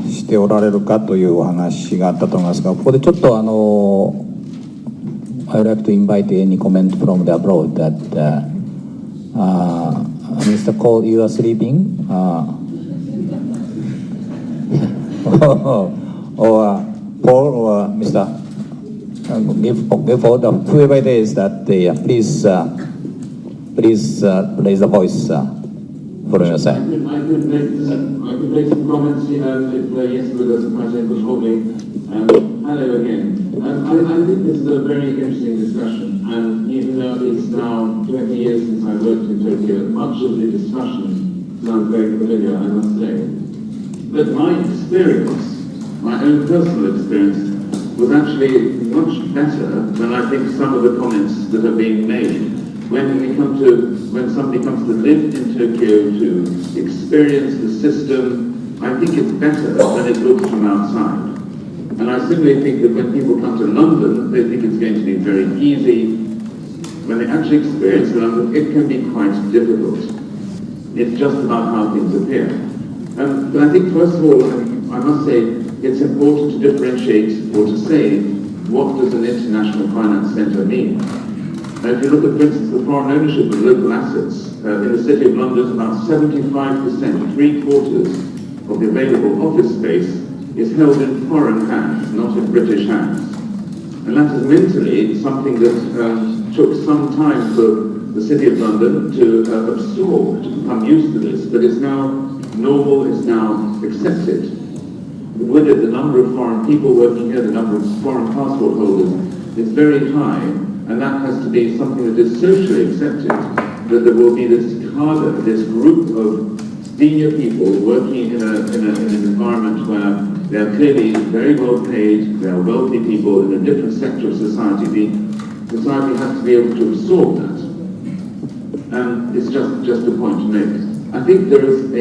しておられるかというお話があったと思いますが、ここでちょっとI would like to invite any comment from the abroad that Mr. Cole, you are sleeping? Or Paul or Mr. Give for the whoever it is that please raise the voice for your side. I could make some comments, if Jesper doesn't quite able shortly. Hello again. I think this is a very interesting discussion, and even though it's now 20 years since I worked in Tokyo, much of the discussion sounds very familiar, I must say. But my experience, my own personal experience, was actually much better than I think some of the comments that are being made. When somebody comes to live in Tokyo, to experience the system, I think it's better than it looks from outside. And I simply think that when people come to London, they think it's going to be very easy. When they actually experience London, it can be quite difficult. It's just about how things appear. But I think, first of all, I must say, it's important to differentiate or to say, what does an international finance centre mean? If you look at, for instance, the foreign ownership of local assets, in the City of London, about 75%, three-quarters of the available office space is held in foreign hands, not in British hands. And that is mentally something that took some time for the City of London to absorb, to become used to this, but it's now normal, it's now accepted. With it, the number of foreign people working here, the number of foreign passport holders is very high, and that has to be something that is socially accepted, that there will be this cadre, this group of senior people working in an environment where they are clearly very well paid, they are wealthy people in a different sector of society. Society has to be able to absorb that. And it's just a point to make. I think there is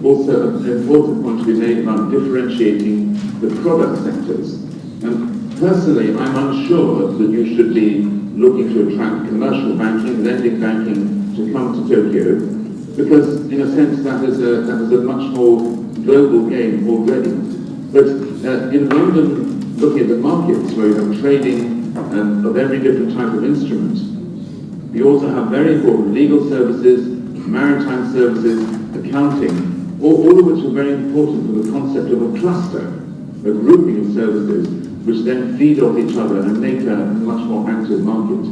also an important point to be made about differentiating the product sectors. And personally, I'm unsure that you should be looking to attract commercial banking, lending banking to come to Tokyo, because in a sense that is a much more global game already. But in London, looking at the markets where you have trading of every different type of instrument, you also have very important legal services, maritime services, accounting, all of which are very important for the concept of a cluster, a grouping of services, which then feed off each other and make a much more active market.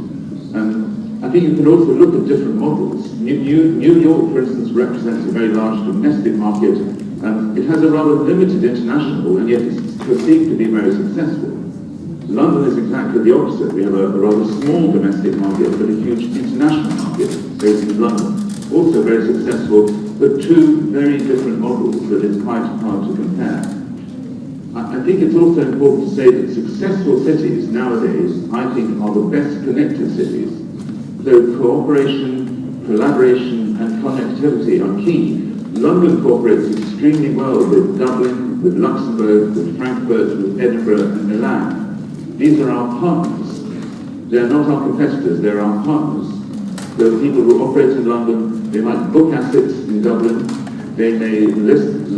I think you can also look at different models. New York, for instance, represents a very large domestic market. It has a rather limited international, and yet it's perceived to be very successful. London is exactly the opposite. We have a rather small domestic market, but a huge international market based in London. Also very successful, but two very different models that it's quite hard to compare. I think it's also important to say that successful cities nowadays, I think, are the best connected cities. So cooperation, collaboration, and connectivity are key. London cooperates extremely well with Dublin, with Luxembourg, with Frankfurt, with Edinburgh, and Milan. These are our partners. They are not our competitors, they are our partners. There are people who operate in London, they might book assets in Dublin, they may list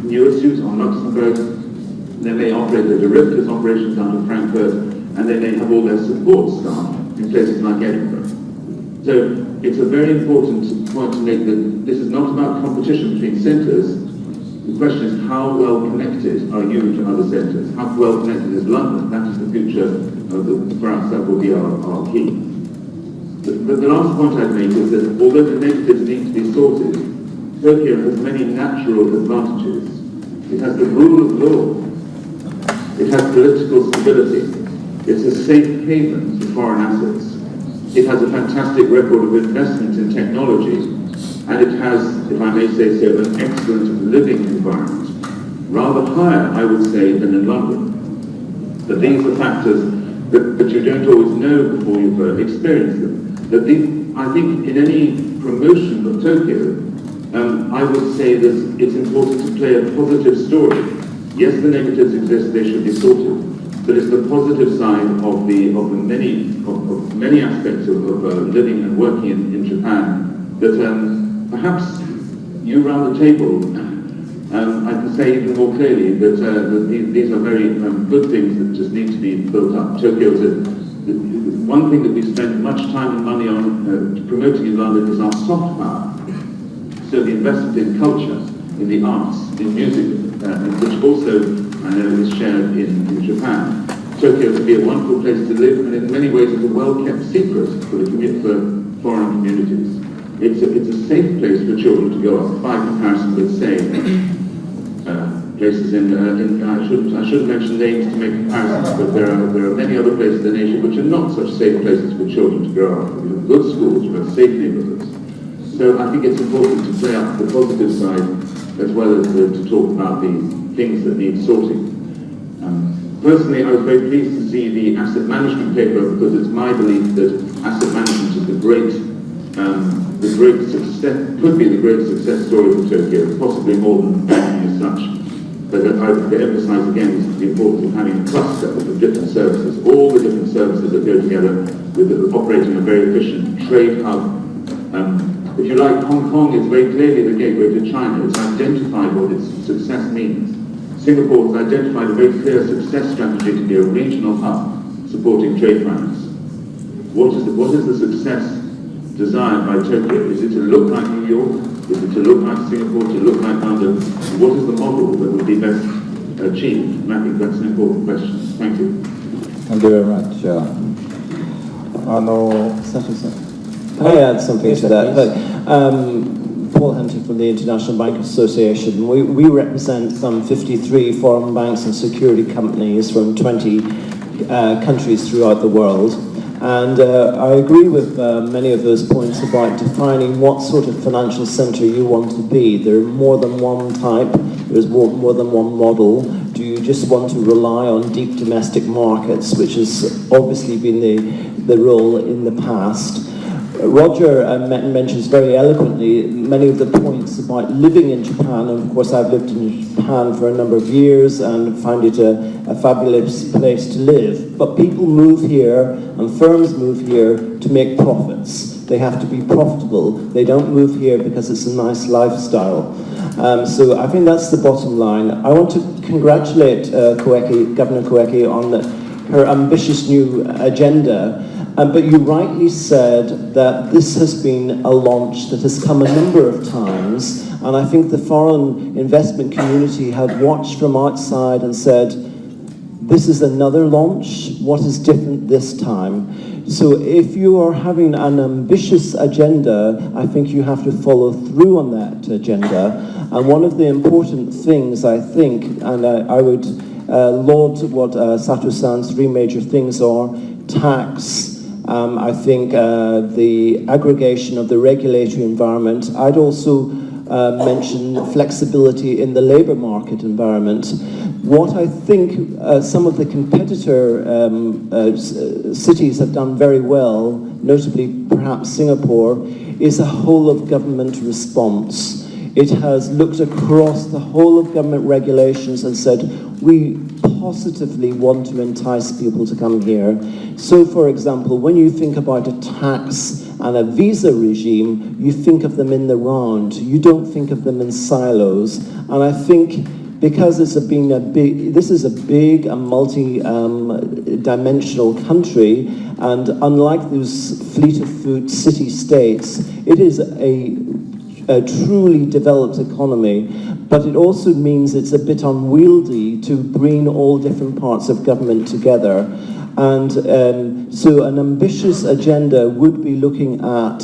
new issues on Luxembourg, they may operate their derivatives operations out of Frankfurt, and they may have all their support staff in places like Edinburgh. So it's a very important point to make that this is not about competition between centres. The question is, how well connected are you to other centres? How well connected is London? That is the future for us, that will be our key. But the last point I'd make is that although the negatives need to be sorted, Tokyo has many natural advantages. It has the rule of law. It has political stability. It's a safe haven for foreign assets. It has a fantastic record of investment in technology. And it has, if I may say so, an excellent living environment. Rather higher, I would say, than in London. But these are factors that you don't always know before you've experienced them. But I think in any promotion of Tokyo, I would say that it's important to play a positive story. Yes, the negatives exist, they should be sorted. But it's the positive side of many aspects of living and working in Japan that perhaps you round the table I can say even more clearly that, these are very good things that just need to be built up. Tokyo is one thing that we spend much time and money on promoting in London is our soft power. So the investment in culture, in the arts, in music, which also I know is shared in Japan. Tokyo can be a wonderful place to live, and in many ways it's a well-kept secret for foreign communities. It's a safe place for children to go up, by comparison with, say, places I shouldn't mention names to make comparisons, but there are many other places in Asia which are not such safe places for children to grow up. We have good schools, we have safe neighborhoods. So I think it's important to play up the positive side as well as to talk about the things that need sorting. Personally, I was very pleased to see the asset management paper because it's my belief that asset management is the great success, could be the great success story for Tokyo, possibly more than banking as such. But I would emphasize again the importance of having a cluster of different services, all the different services that go together with operating a very efficient trade hub. If you like, Hong Kong is very clearly the gateway to China. It's identified what its success means. Singapore has identified a very clear success strategy to be a regional hub supporting trade finance. What is the success desired by Tokyo? Is it to look like New York? Is it to look like Singapore? To look like London? What is the model that would be best achieved? And I think that's an important question. Thank you. Thank you very much. Can I add something to that? Paul Hunter from the International Bank Association. We represent some 53 foreign banks and security companies from 20 countries throughout the world. And I agree with many of those points about defining what sort of financial centre you want to be. There are more than one type, there's more than one model. Do you just want to rely on deep domestic markets, which has obviously been the role in the past? Roger mentions very eloquently many of the points about living in Japan, and of course I've lived in Japan for a number of years and found it a fabulous place to live. But people move here and firms move here to make profits. They have to be profitable. They don't move here because it's a nice lifestyle. So I think that's the bottom line. I want to congratulate Governor Koike on her ambitious new agenda. But you rightly said that this has been a launch that has come a number of times, and I think the foreign investment community have watched from outside and said, this is another launch, what is different this time? So if you are having an ambitious agenda, I think you have to follow through on that agenda. And one of the important things, I think, and I would laud what Sato-san's three major things are: tax, I think the aggregation of the regulatory environment. I'd also mention flexibility in the labour market environment. What I think some of the competitor cities have done very well, notably perhaps Singapore, is a whole of government response. It has looked across the whole of government regulations and said, we positively want to entice people to come here. So, for example, when you think about a tax and a visa regime, you think of them in the round. You don't think of them in silos. And I think because this is a big and multi-dimensional country, and unlike those fleet of foot city-states, it is a truly developed economy, but it also means it's a bit unwieldy to bring all different parts of government together. And so an ambitious agenda would be looking at,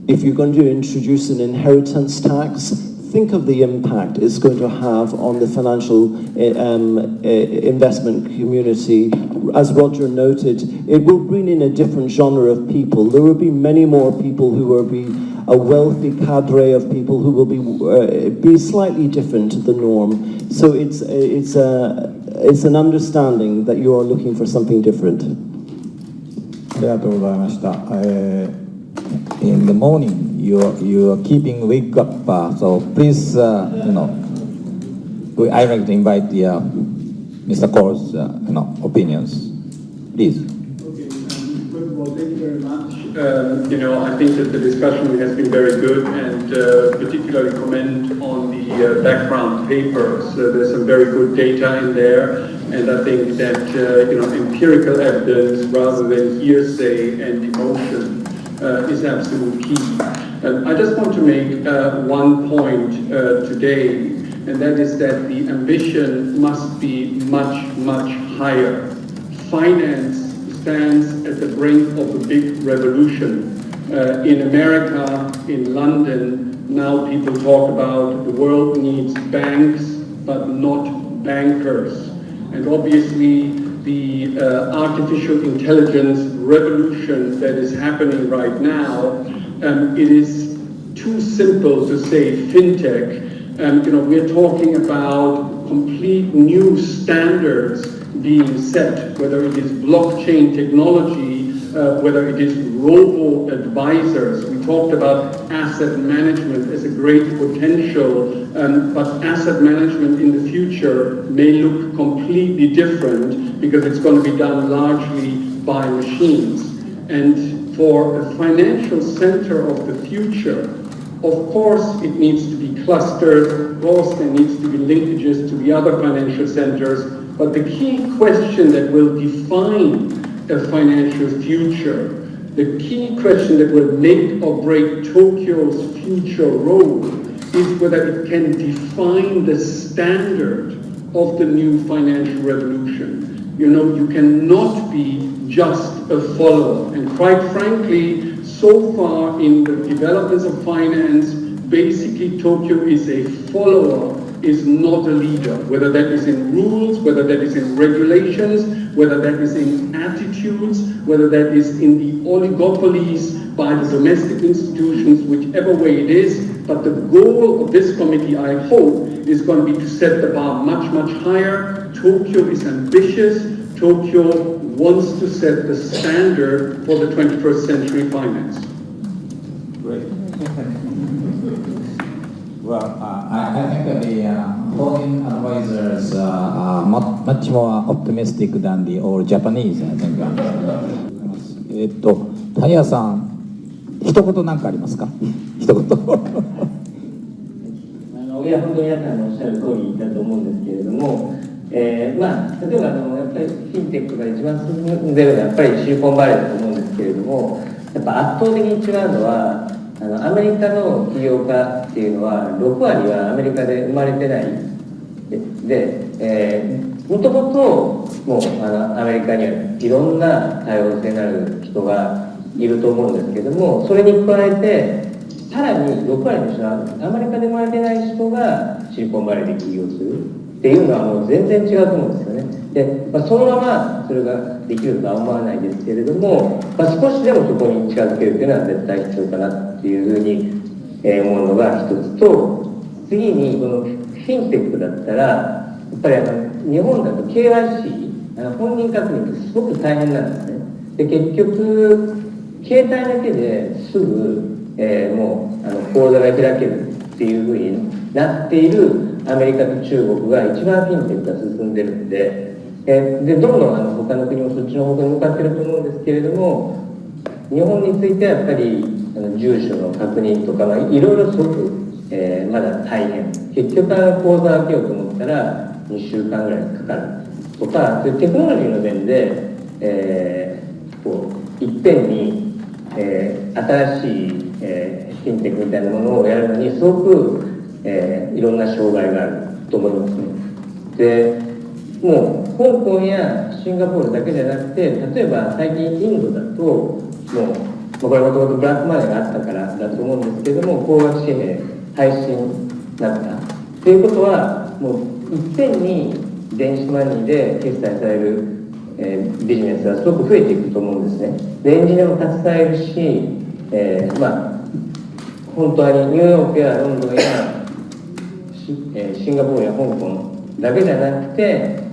if you're going to introduce an inheritance tax, think of the impact it's going to have on the financial investment community. As Roger noted, it will bring in a different genre of people. There will be many more people who will be a wealthy cadre of people who will be slightly different to the norm. So it's an understanding that you are looking for something different. In the morning, you are keeping wake up, so please, I would like to invite Mr. Cole's opinions. Please. Okay, first of all, thank you very much. I think that the discussion has been very good, and particularly comment on the background papers. There's some very good data in there, and I think that empirical evidence rather than hearsay and emotion is absolute key. I just want to make one point today, and that is that the ambition must be much, much higher. Finance stands at the brink of a big revolution. In America, in London, now people talk about the world needs banks, but not bankers. And obviously, the artificial intelligence revolution that is happening right now, it is too simple to say fintech. We're talking about complete new standards being set, whether it is blockchain technology, whether it is robo-advisors. We talked about asset management as a great potential, but asset management in the future may look completely different because it's going to be done largely by machines. And for a financial center of the future, of course it needs to be clustered, of course there needs to be linkages to the other financial centers, but the key question that will define a financial future, the key question that will make or break Tokyo's future role is whether it can define the standard of the new financial revolution. You cannot be just a follower. And quite frankly, so far in the developments of finance, basically Tokyo is a follower, is not a leader, whether that is in rules, whether that is in regulations, whether that is in attitudes, whether that is in the oligopolies by the domestic institutions, whichever way it is. But the goal of this committee, I hope, is going to be to set the bar much, much higher. Tokyo is ambitious. Tokyo wants to set the standard for the 21st century finance. Great. Well, I think the foreign advisors are much more optimistic than the all Japanese, I think. タイヤさん、一言何かありますか？一言。いや、本当に皆さんのおっしゃる通りだと思うんですけれども、例えばやっぱりフィンテックが一番進んでるのはやっぱりシリコンバレーだと思うんですけれども、やっぱ圧倒的に違うのはアメリカの起業家っていうのは6割はアメリカで生まれてないで、もともともうアメリカにはいろんな多様性のある人がいると思うんですけども、それに加えてさらに6割の人はアメリカで生まれてない人がシリコンバレーで起業するっていうのはもう全然違うと思うんですよね。で、そのままそれができるとは思わないですけれども、少しでもそこに近づけるっていうのは絶対必要かなっていうふうに思うのが一つと、次にこのフィンテックだったらやっぱり日本だと KYC 本人確認ってすごく大変なんですね。で、結局携帯だけですぐ、もう口座が開けるっていうふうになっているアメリカと中国が一番フィンテックが進んでるんで、どんどん他の国もそっちの方向に向かってると思うんですけれども、日本についてはやっぱり住所の確認とかいろいろすごく、まだ大変。結局口座を開けようと思ったら2週間ぐらいかかるとか、そういうテクノロジーの面で、いっぺんに、新しい、フィンテックみたいなものをやるのにすごく、いろんな障害があると思いますね。で、もう香港やシンガポールだけじゃなくて、例えば最近インドだともうこれもともとブラックマネーがあったからだと思うんですけども、高額紙幣廃止になったっていうことは、もういっぺんに電子マネーで決済される、ビジネスがすごく増えていくと思うんですね。で、エンジニアも携えるし、本当にニューヨークやロンドンやシンガポールや香港だけじゃなくて、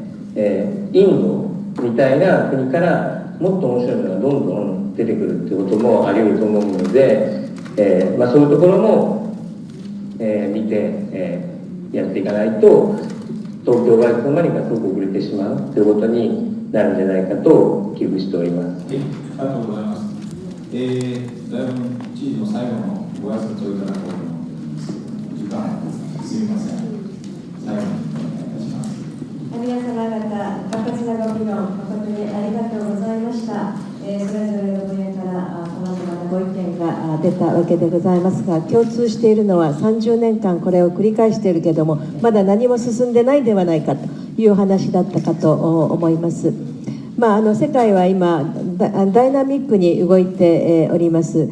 インドみたいな国からもっと面白いのがどんどん出てくるってこともあり得ると思うので、そういうところも、見て、やっていかないと東京がいつの間にかすごく遅れてしまうということになるんじゃないかと危惧しております。ありがとうございます。大分知事の最後のご挨拶をいただこうと時間すみません。最後にお願いいたします。皆様方、活発なご議論、誠にありがとうございました。それぞれの分野からさまざまなご意見が出たわけでございますが、共通しているのは30年間これを繰り返しているけれども、まだ何も進んでないではないかという話だったかと思います。世界は今ダイナミックに動いております。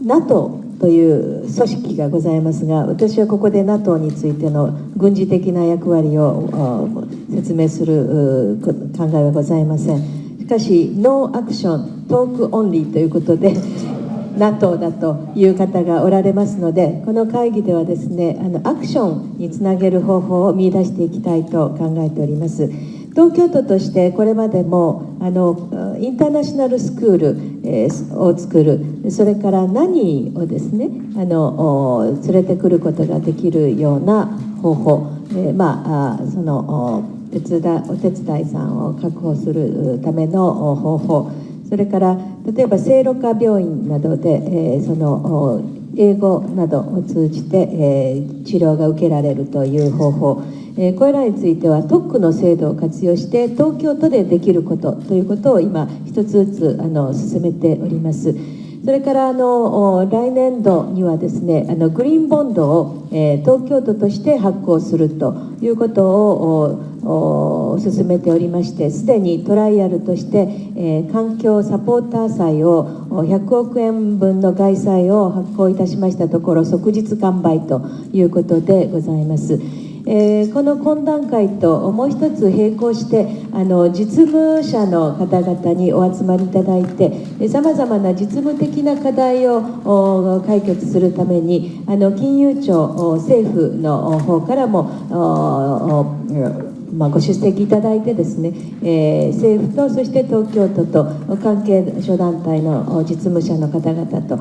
NATO という組織がございますが、私はここで NATO についての軍事的な役割を説明する考えはございません。しかし、ノーアクション、トークオンリーということで、NATO だという方がおられますので、この会議ではですね、アクションにつなげる方法を見出していきたいと考えております。東京都としてこれまでもインターナショナルスクールを作る、それから何をですね連れてくることができるような方法、そのお手伝いさんを確保するための方法、それから例えば聖路加病院などで、その英語などを通じて、治療が受けられるという方法、これらについては特区の制度を活用して東京都でできることということを今一つずつ進めております。それから来年度にはですねグリーンボンドを、東京都として発行するということを進めておりまして、すでにトライアルとして、環境サポーター債を100億円分の概債を発行いたしましたところ、即日完売ということでございます。この懇談会ともう一つ並行して実務者の方々にお集まりいただいて、さまざまな実務的な課題を解決するために金融庁、政府の方からもご出席いただいてですね、政府とそして東京都と関係諸団体の実務者の方々と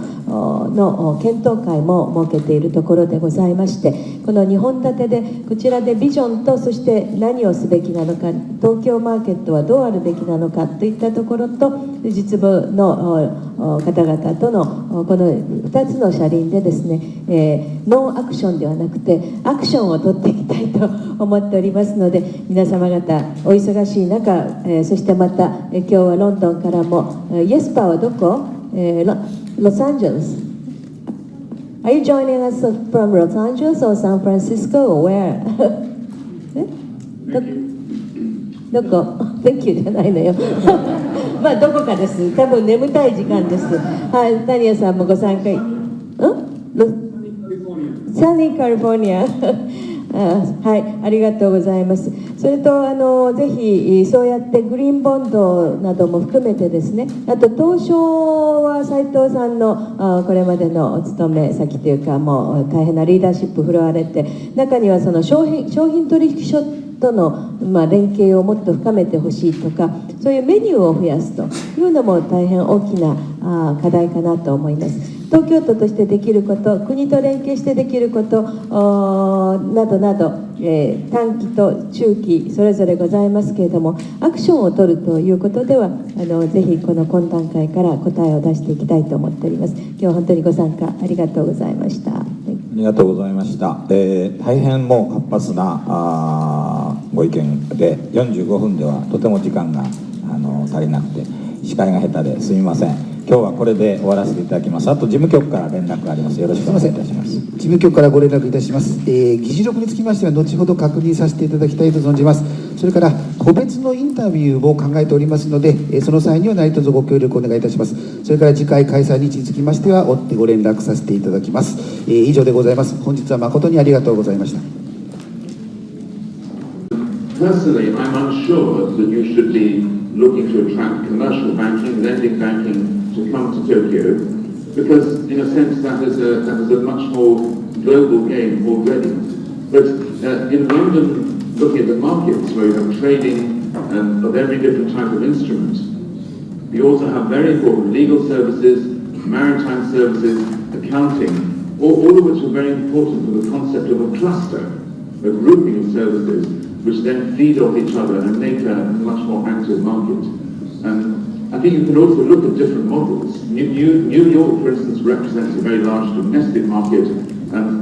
の検討会も設けているところでございまして、この2本立てでこちらでビジョンと、そして何をすべきなのか、東京マーケットはどうあるべきなのかといったところと、実務の方々とのこの2つの車輪でですね、ノーアクションではなくてアクションを取っていきたいと思っておりますので、皆様方お忙しい中、そしてまた今日はロンドンからも、イエスパーはどこ？ロサンゼルス。Are you joining us from Los Angeles or San Francisco or where? どこ Thank you じゃないのよどこかです。多分眠たい時間です。はい、タニアさんもご参加。サニーカリフォルニアはい、ありがとうございます。それとぜひそうやってグリーンボンドなども含めてですね、あと東証は斉藤さんのこれまでのお勤め先というか、もう大変なリーダーシップ振るわれて、中にはその商品取引所との連携をもっと深めてほしいとか、そういうメニューを増やすというのも大変大きな課題かなと思います。東京都としてできること、国と連携してできることなどなど、短期と中期それぞれございますけれども、アクションを取るということではぜひこの懇談会から答えを出していきたいと思っております。今日は本当にご参加ありがとうございました。ありがとうございました。大変もう活発なご意見で、45分ではとても時間が足りなくて、司会が下手ですみません。今日はこれで終わらせていただきます。あと事務局から連絡があります。よろしくお願いいたします。事務局からご連絡いたします。議事録につきましては後ほど確認させていただきたいと存じます。それから個別のインタビューも考えておりますので、その際には何卒ご協力お願いいたします。それから次回開催日につきましては追ってご連絡させていただきます。以上でございます。本日は誠にありがとうございました。Personally, I'm unsure that you should be looking to attract commercial banking, lending banking to come to Tokyo, because in a sense that is a much more global game already. But in London, looking at the markets where you have trading of every different type of instrument, you also have very important legal services, maritime services, accounting, all of which are very important for the concept of a cluster, a grouping of services which then feed off each other and make a much more active market. And think you can also look at different models. New York, for instance, represents a very large domestic market.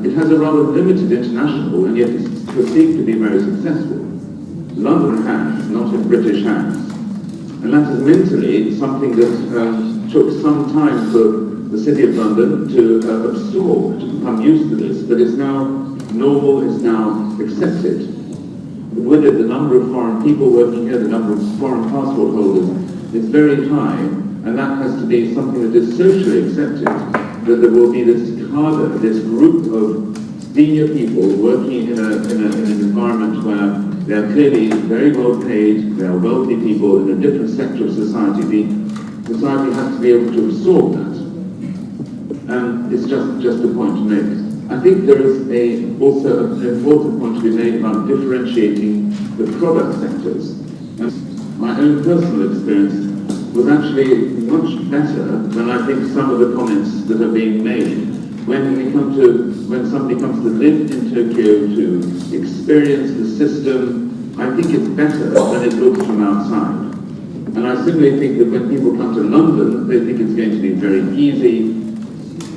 It has a rather limited international, and yet it's perceived to be very successful. London has, not in British hands. And that is mentally something that took some time for the City of London to absorb, to become used to this, but it's now normal, it's now accepted. With it, the number of foreign people working here, the number of foreign passport holders is very high, and that has to be something that is socially accepted, that there will be this cadre, this group of senior people working in an environment where they are clearly very well paid, they are wealthy people in a different sector of society. Society has to be able to absorb that. And it's just a point to make. I think there is also an important point to be made about differentiating the product sectors. And my own personal experience was actually much better than I think some of the comments that are being made. When somebody comes to live in Tokyo, to experience the system, I think it's better than it looks from outside. And I simply think that when people come to London, they think it's going to be very easy.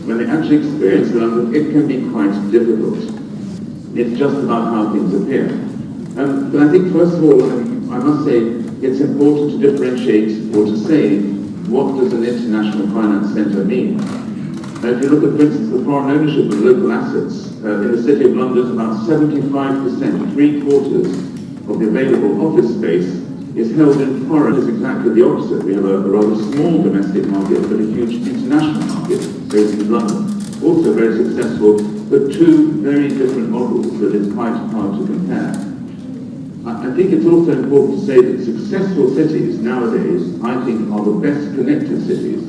When they actually experience London, it can be quite difficult. It's just about how things appear. But I think, first of all, I must say, it's important to differentiate or to say, what does an international finance centre mean? Now, if you look at, for instance, the foreign ownership of local assets, in the City of London, about 75%, 3/4 of the available office space is held in foreign. It's exactly the opposite. We have a rather small domestic market, but a huge international market based in London. Also very successful, but two very different models that it's quite hard to compare. I think it's also important to say that successful cities nowadays, I think, are the best connected cities.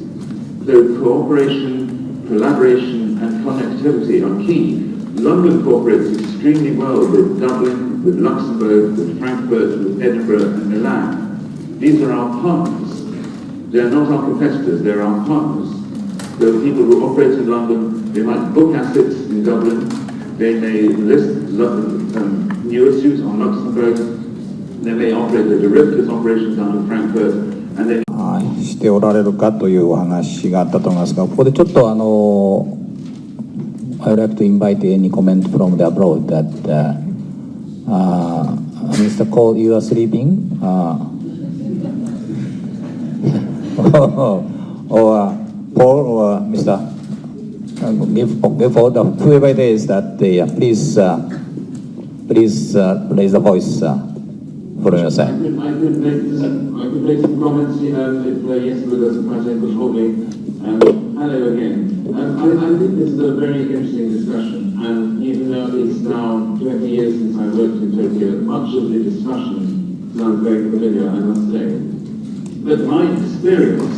So cooperation, collaboration, and connectivity are key. London cooperates extremely well with Dublin, with Luxembourg, with Frankfurt, with Edinburgh, and Milan. These are our partners. They are not our competitors, they are our partners. There are people who operate in London, they might book assets in Dublin, they may list new issues on Luxembourg, they may operate their derivatives operations out of Frankfurt, and theyしておられるかというお話があったと思いますが、ここでちょっとI would like to invite any comment from the abroad that Mr. Cole, you are sleeping, or Paul or Mr. Give all the whoever it is that please raise the voice for your side. I could make some comments if Jesper doesn't quite able shortly. Hello again. I think this is a very interesting discussion, and even though it's now 20 years since I worked in Tokyo, much of the discussion sounds very familiar, I must say. But my experience